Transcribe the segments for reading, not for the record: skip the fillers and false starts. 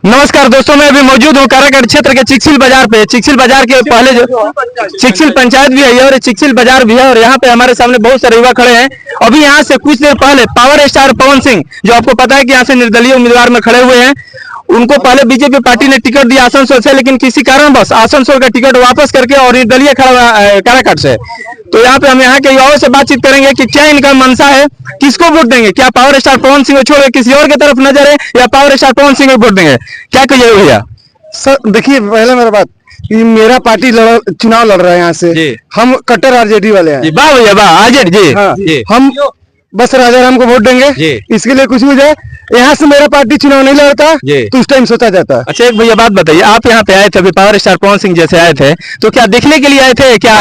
नमस्कार दोस्तों, मैं अभी मौजूद हूँ कारागढ़ क्षेत्र के चिक्सिल बाजार पे। चिक्सिल बाजार के पहले जो चिक्सिल पंचायत भी है और चिक्सिल बाजार भी है और यहाँ पे हमारे सामने बहुत सारे युवा खड़े हैं। अभी यहाँ से कुछ देर पहले पावर स्टार पवन सिंह, जो आपको पता है कि यहाँ से निर्दलीय उम्मीदवार में खड़े हुए हैं, उनको पहले बीजेपी पार्टी ने टिकट दिया आसनसोल से, लेकिन किसी कारणवश आसनसोल का टिकट वापस करके और निर्दलीय खड़ा कारागढ़ से। तो यहाँ पे हम यहाँ के युवाओं से बातचीत करेंगे कि क्या इनका मनसा है, किसको वोट देंगे, क्या पावर स्टार पवन सिंह को छोड़ किसी और की तरफ नजर है या पावर स्टार पवन सिंह को वोट देंगे, क्या कहिए भैया? सर देखिए, पहले मेरा बात कि मेरा पार्टी चुनाव लड़ रहा है यहाँ से। हम कट्टर आरजेडी वाले हैं। वाह भैया वाह, आरजेडी जी। हाँ, हम बस राजाराम को वोट देंगे। इसके लिए कुछ भी जाए, यहाँ से मेरा पार्टी चुनाव नहीं लड़ता तो उस टाइम सोचा जाता है। अच्छा एक भैया बात बताइए, आप यहाँ पे आए थे अभी पावर स्टार पवन सिंह जैसे आए थे, तो क्या देखने के लिए आए थे क्या?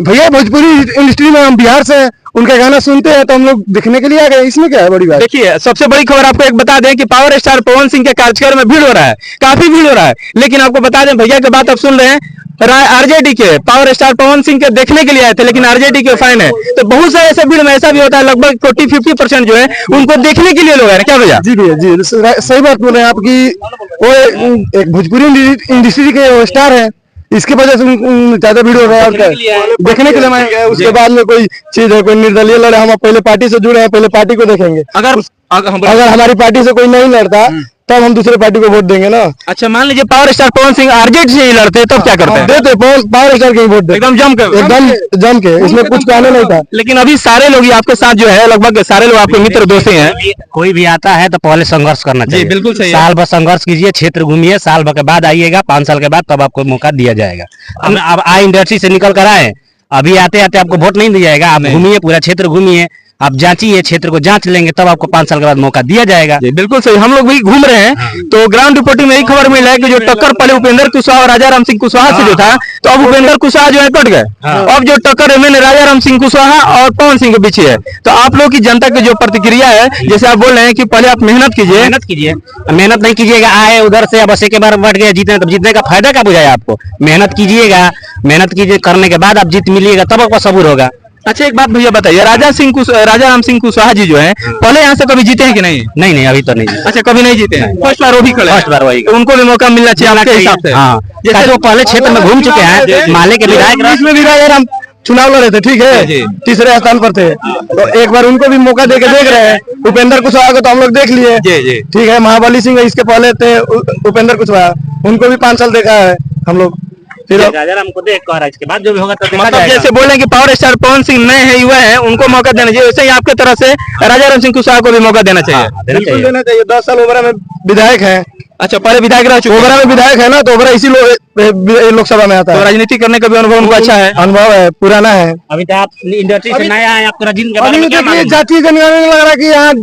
भैया भोजपुरी इंडस्ट्री में हम बिहार से उनका गाना सुनते हैं तो हम लोग देखने के लिए आ गए। इसमें क्या है बड़ी बात? देखिए सबसे बड़ी खबर आपको एक बता दें कि पावर स्टार पवन सिंह के कार्यक्रम में भीड़ हो रहा है, काफी भीड़ हो रहा है। लेकिन आपको बता दें, भैया की बात आप सुन रहे हैं, आरजेडी के पावर स्टार पवन सिंह के देखने के लिए आए थे, लेकिन आरजेडी के फैन है। तो बहुत सारे ऐसे भीड़ में ऐसा भी होता है, लगभग 40-50% जो है उनको देखने के लिए लोग आ रहे हैं। क्या भैया? जी भैया जी, सही बात बोल रहे हैं आपकी। वो एक भोजपुरी इंडस्ट्री के स्टार है, इसकी वजह से ज्यादा भीड़ हो रहा है। देखने के लिए मैं, उसके बाद में कोई चीज है, कोई निर्दलीय लड़े, हम पहले पार्टी से जुड़े हैं, पहले पार्टी को देखेंगे। अगर हमारी पार्टी से कोई नहीं लड़ता तब हम दूसरे पार्टी को वोट देंगे ना। अच्छा मान लीजिए power star Pawan Singh RJD से ही लड़ते तब क्या करते हैं? देते पावर स्टार के ही वोट देते, एकदम जम के, इसमें कुछ कहने नहीं था। लेकिन अभी सारे लोग आपके साथ जो है, लगभग सारे लोग आपके मित्र दोस्त हैं। कोई भी आता है तो पहले संघर्ष करना चाहिए। बिल्कुल सही। साल भर संघर्ष कीजिए, क्षेत्र घूमिए, साल भर के बाद आइएगा, 5 साल के बाद तब आपको मौका दिया जाएगा। अब आई इंडस्ट्री से निकल कर आए, अभी आते आते आपको वोट नहीं दिया जाएगा। आप घूमिए, पूरा क्षेत्र घूमिए, आप जांचिए, क्षेत्र को जांच लेंगे, तब आपको 5 साल के बाद मौका दिया जाएगा। बिल्कुल सही, हम लोग भी घूम रहे हैं तो ग्राउंड रिपोर्टिंग में यही खबर मिला है कि जो टक्कर पहले उपेंद्र कुशवाहा और राजाराम सिंह कुशवाहा से जो था, तो अब उपेंद्र कुशवाहा जो है कट गए। अब जो टक्कर है राजाराम सिंह कुशवाहा और पवन सिंह के पीछे है। तो आप लोग की जनता की जो प्रतिक्रिया है, जैसे आप बोल रहे हैं कि पहले आप मेहनत कीजिए, मेहनत नहीं कीजिएगा, आए उधर से बस एक बार बढ़ गए जीतने, तब जीतने का फायदा क्या बुझाया आपको? मेहनत कीजिएगा, मेहनत कीजिए, करने के बाद आप जीत मिलिएगा, तब आपका सबूर होगा। अच्छा एक बात भैया बताइए, राजाराम सिंह कुशवाहा जी जो है पहले यहाँ से कभी जीते हैं कि नहीं? नहीं अभी तो नहीं। अच्छा कभी नहीं जीते हैं, फर्स्ट बार वो भी खड़े, फर्स्ट बार वही, उनको भी मौका मिलना चाहिए आपके हिसाब से। हाँ, जैसे वो पहले क्षेत्र में घूम चुके हैं, माले के विधायक में भी राजाराम चुनाव लड़े थे, ठीक है, तीसरे स्थान पर थे, तो एक बार उनको भी मौका देके देख रहे हैं। उपेंद्र कुशवाहा को तो हम लोग देख लिए, ठीक है, महाबली सिंह इसके पहले थे उपेंद्र कुशवाहा, उनको भी 5 साल देखा है हम लोग। फिर राजाराम को देख कर इसके बाद जो भी होगा तो मतलब जैसे बोले कि पावर स्टार पवन सिंह नए हैं, युवा हैं, उनको मौका देना चाहिए, वैसे ही आपके तरफ से राजाराम सिंह कुशवाहा को भी मौका देना चाहिए। बिल्कुल देना चाहिए। 10 साल ओबरा में विधायक है। अच्छा पहले विधायक रह चुके, ओबरा में विधायक है ना, तो ओबरा इसी लोकसभा में आता है। तो राजनीति करने का भी अनुभव उनको अच्छा है, अनुभव है, पुराना है। अभी तो आप इंडस्ट्री से नया है, आपको राजनीति के बारे में क्या मालूम? जातीय जनगणना लग रहा है कि यहाँ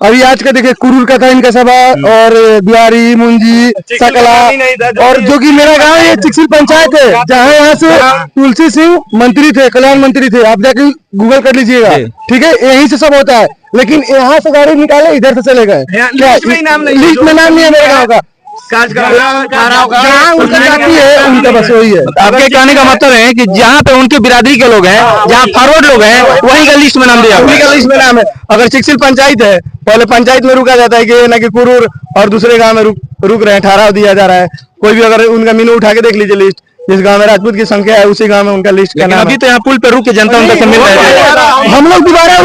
अभी आज का देखिए कुरूर का था इनका सभा, और बिहारी, मुंजी, सकला, और जो कि मेरा गांव ये चिक्सिल पंचायत है, जहाँ यहाँ से तुलसी सिंह मंत्री थे, कल्याण मंत्री थे, आप जाके गूगल कर लीजिएगा, ठीक है, यहीं से सब होता है। लेकिन यहाँ से गाड़ी निकाले, इधर से चले गए, लिस्ट में नाम नहीं है मेरे गाँव का, उनका जाति है, उनका बस वही है। आपके कहने का मतलब है कि जहाँ पे उनके बिरादरी के लोग हैं, जहाँ फॉरवर्ड लोग हैं, वही का लिस्ट में नाम दिया, उन्हीं का लिस्ट में नाम है। अगर चिक्सिल पंचायत है, पहले पंचायत में रुका जाता है कि ना कि कुरूर और दूसरे गांव में रुक रहे हैं, ठहराव दिया जा रहा है। कोई भी अगर उनका मीनू उठा के देख लीजिए लिस्ट, जिस गांव में राजपूत की संख्या है उसी गांव में उनका लिस्ट का नाम। अभी तो यहाँ पुल पे रुक के जनता उनका मिल रहा है। हम लोग दोबारा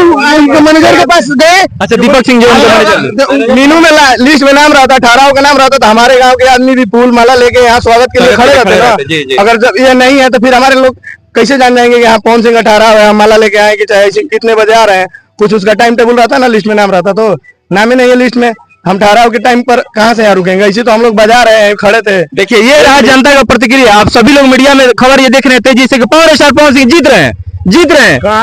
मैनेजर के पास गए। अच्छा दीपक सिंह जो मीनू में लिस्ट में नाम रहता, ठहराव का नाम रहता, तो हमारे गाँव के आदमी भी फूल माला लेके यहाँ स्वागत के लिए खड़े रहते हैं। अगर जब ये नहीं है तो फिर हमारे लोग कैसे जान जाएंगे कि यहाँ पवन सिंह का ठहराव है, हम माला लेके आए कि चाहे कितने बजे आ रहे हैं? कुछ उसका टाइम टेबल रहता ना, लिस्ट में नाम रहता, तो नाम ही नहीं है लिस्ट में। हम ठहराव के टाइम पर कहाँ से यहाँ रुकेंगे? इसी तो हम लोग बजा रहे हैं, खड़े थे। देखिए ये रहा जनता का प्रतिक्रिया। आप सभी लोग मीडिया में खबर ये देख रहे थे जिससे कि पावर स्टार पवन सिंह जीत रहे हैं,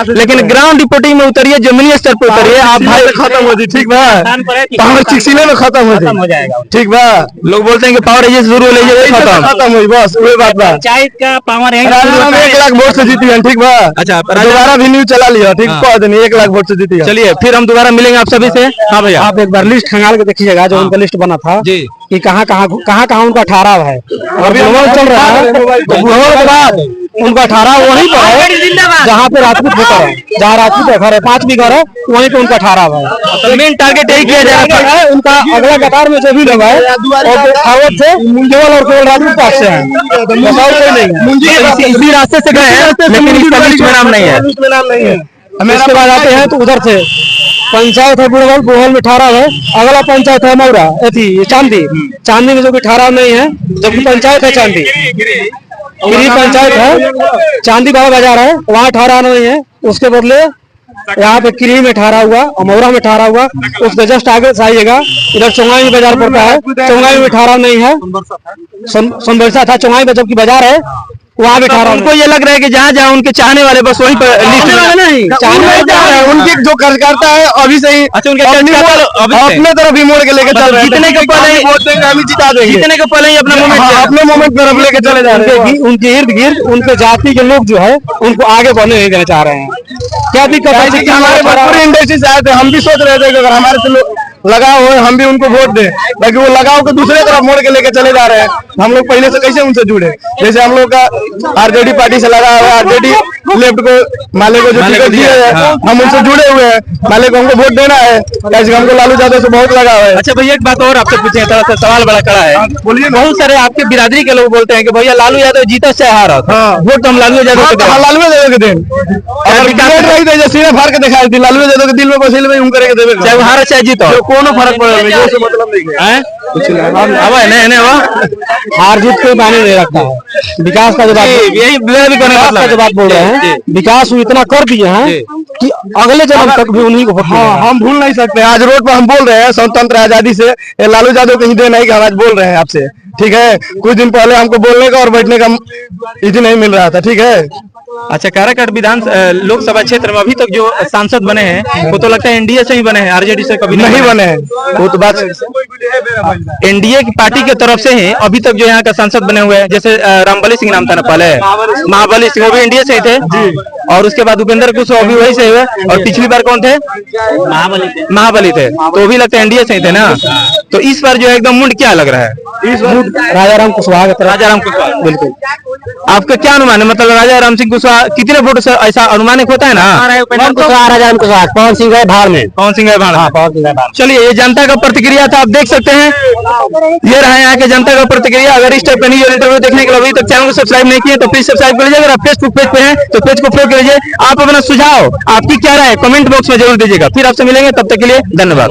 लेकिन ग्राउंड रिपोर्टिंग में उतरिए, जमीनी स्तर पर उतरिए, आप भाई खत्म हो जी, ठीक बा, चिक्सिले में खत्म हो जाएगा, ठीक बा। लोग बोलते हैं कि पावर एजेंसी शुरू हो लीजिए, खत्म हुई, बस वही बात बा। पंचायत का पावर है, 1 लाख वोट से जीती है, ठीक बा। अच्छा दोबारा भी न्यूज चला लिया, ठीक, 1 लाख वोट से जीती है। चलिए फिर हम दोबारा मिलेंगे आप सभी से। हाँ भैया, आप एक बार लिस्ट खंगाल के देखिएगा, जो उनका लिस्ट बना था कि कहाँ उनका ठहराव है। अभी चल रहा है, के बाद उनका 18 वहीं पर है जहाँ पे राजपूत होता है, जहाँ राजपूत का घर है, 5 भी घर है वहीं पे उनका 18 है। तो मेन टारगेट यही किया जा रहा है। उनका अगला कतार में जो भी लोग है और खावत से केवल और केवल राजपूत पास से है, बताओ कोई नहीं है। इसी रास्ते से गए हैं लेकिन इसका बीच में नाम नहीं है। इसके बाद आते हैं तो उधर से पंचायत है बुढ़वल, बुढ़वल में 18 है। अगला पंचायत है मौरा थी चांदी, चांदी में जो कि 18 नहीं है, जबकि पंचायत है चांदी, गिरी पंचायत है। चांदी बड़ा बाजार है, वहाँ 18 नहीं है। उसके बदले यहाँ पे किरी में 18 हुआ और मौरा में 18 हुआ। उसके जस्ट आगे से आइएगा, इधर चौंगाई में बाजार पड़ता है, चौंगाई में 18 नहीं है। सोनबरसा था चौंगाई में जबकि बाजार है, वहाँ भी 18। उनको ये लग रहा है कि जहाँ जहाँ उनके चाहने वाले बस वहीं पर लिस्ट नहीं चाहने वाले उनके जो कार्यकर्ता है अभी से ही अपने तरफ ही मोड़ के लेके चल रहे हैं। जीतने के पहले वोट देंगे, हम ही जिता देंगे। जीतने के पहले ही अपना मोमेंट अपने मोमेंट तरफ लेके चले जा रहे हैं। उनके इर्द गिर्द उनके जाति के लोग जो है उनको आगे बढ़ने नहीं देना चाह रहे हैं। क्या दिक्कत है? हमारे भोजपुरी इंडस्ट्री से आए थे, हम भी सोच रहे थे कि अगर हमारे से लगाव हो हम भी उनको वोट दें, लेकिन वो लगाव को दूसरे तरफ मोड़ के लेके चले जा रहे हैं। हम लोग पहले से कैसे उनसे जुड़े? जैसे हम लोग का आरजेडी पार्टी से लगा हुआ है, आरजेडी लेफ्ट को माले को जो टिकट दिए है हम उनसे जुड़े हुए हैं। माले को हमको वोट देना है, कैसे हमको लालू यादव से बहुत लगा हुआ है। अच्छा भैया एक बात और आपसे पूछे, थोड़ा सा सवाल बड़ा खड़ा है। बोलिए। बहुत सारे आपके बिरादरी के लोग बोलते हैं कि भैया लालू यादव जीता से हारा, वोट तो हम लालू यादव को दें। लालू यादव के दें, अगर विकास रही तो सीने फाड़ के दिखाई थी, लालू यादव के दिल में बसेल में उनके देवे, चाहे वो हारा चाहे जीतो, कोनो फर्क पड़े जो से मतलब नहीं है। कुछ नहीं हार जीत कोई मायने नहीं रखता है। विकास का जो बात यही विकास का जो बात बोल रहे हैं, विकास इतना कर दिए हैं कि अगले जन्म तक भी उन्हीं को। हाँ, हम भूल नहीं सकते। आज रोड पर हम बोल रहे हैं स्वतंत्र आजादी से, लालू यादव कहीं दे नहीं कि हम आज बोल रहे हैं आपसे, ठीक है। कुछ दिन पहले हमको बोलने का और बैठने का इजी नहीं मिल रहा था, ठीक है। अच्छा, काराकाट विधान लोकसभा क्षेत्र में अभी तक जो सांसद बने हैं वो तो लगता है एनडीए से ही बने हैं, आरजेडी से कभी नहीं बने हैं। वो तो बात एनडीए की पार्टी की तरफ से ही अभी तक जो यहाँ का सांसद बने हुए हैं। जैसे रामबली सिंह नाम था ना पहले, महाबली सिंह, वो भी एनडीए से ही थे। और उसके बाद उपेंद्र कुशवाहा भी वही से हुए। और पिछली बार कौन थे? महाबली थे, तो भी लगता है एनडीए से ही थे ना। तो इस बार जो है एकदम मुंड क्या लग रहा है? इस बार राजाराम कुशवाहा, राजाराम कुशवाहा, बिल्कुल। आपका क्या अनुमान है? मतलब राजाराम सिंह कुशवाहा कितने वोट से ऐसा अनुमानित होता है ना? राजाराम कुशवाहा, पवन सिंह है भाड़ में, पवन सिंह है भाड़। हाँ, पवन सिंह है भाड़। चलिए, ये जनता का प्रतिक्रिया था, आप देख सकते हैं। ये रहा यहाँ के जनता का प्रतिक्रिया। अगर इस टाइप का न्यूज़ इंटरव्यू देखने के लिए अभी तक चैनल को सब्सक्राइब नहीं किए तो प्लीज सब्सक्राइब कर लीजिए। अगर आप फेसबुक पेज पे हैं तो पेज को फॉलो कर लीजिए। आप अपना सुझाव, आपकी क्या राय कमेंट बॉक्स में जरूर दीजिएगा। फिर आपसे मिलेंगे, तब तक के लिए धन्यवाद।